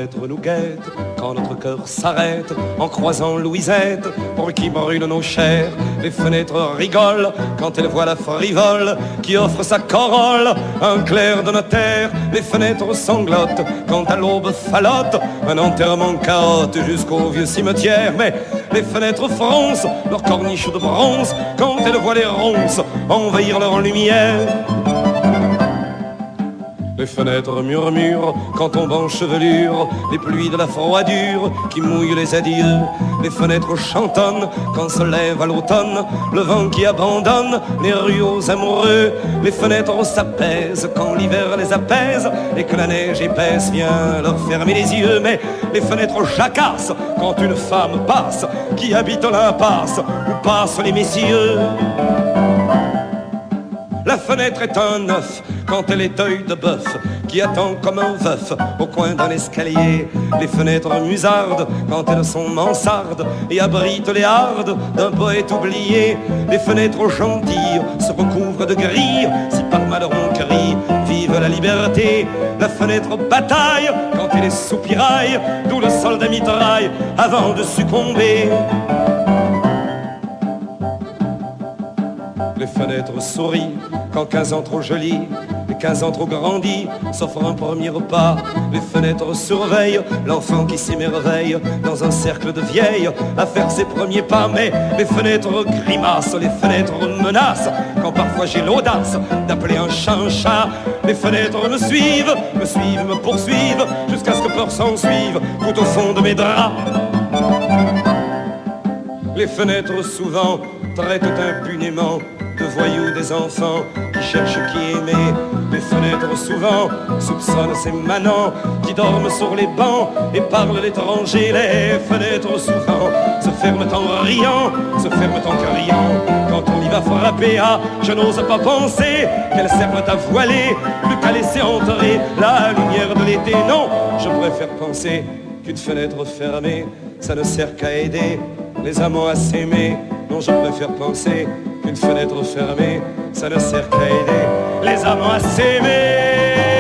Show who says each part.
Speaker 1: fenêtres nous guettent quand notre cœur s'arrête en croisant Louisette pour qui brûlent nos chairs. Les fenêtres rigolent quand elles voient la frivole qui offre sa corolle, un clerc de notaire. Les fenêtres sanglotent quand à l'aube falote un enterrement caote jusqu'au vieux cimetière. Mais les fenêtres froncent leurs corniches de bronze quand elles voient les ronces envahir leur lumière. Les fenêtres murmurent quand tombent en chevelure les pluies de la froidure qui mouillent les adieux. Les fenêtres chantonnent quand se lève à l'automne le vent qui abandonne les rues aux amoureux. Les fenêtres s'apaisent quand l'hiver les apaise et que la neige épaisse vient leur fermer les yeux. Mais les fenêtres jacassent quand une femme passe qui habite l'impasse où passent les messieurs. La fenêtre est un œuf quand elle est œil de bœuf qui attend comme un veuf au coin d'un escalier. Les fenêtres musardent quand elles sont mansardes et abritent les hardes d'un poète oublié. Les fenêtres gentilles se recouvrent de grilles si par malheur on crie vive la liberté. La fenêtre bataille quand elle est soupiraille d'où le soldat mitraille avant de succomber. Les fenêtres sourient quand 15 ans trop jolis et 15 ans trop grandis s'offrent un premier repas. Les fenêtres surveillent l'enfant qui s'émerveille dans un cercle de vieilles à faire ses premiers pas. Mais les fenêtres grimacent, les fenêtres menacent quand parfois j'ai l'audace d'appeler un chat un chat. Les fenêtres me suivent, me poursuivent jusqu'à ce que peur s'en suive tout au fond de mes draps. Les fenêtres souvent traitent impunément de voyous des enfants qui cherchent qui aimer. Les fenêtres souvent soupçonnent ces manants qui dorment sur les bancs et parlent l'étranger. Les fenêtres souvent se ferment en riant, se ferment en criant quand on y va frapper. Ah, je n'ose pas penser qu'elles servent à voiler plus qu'à laisser entrer la lumière de l'été. Non, je préfère penser qu'une fenêtre fermée, ça ne sert qu'à aider les amants à s'aimer. Non, je préfère penser qu'une fenêtre fermée, ça ne sert qu'à aider les amants à s'aimer.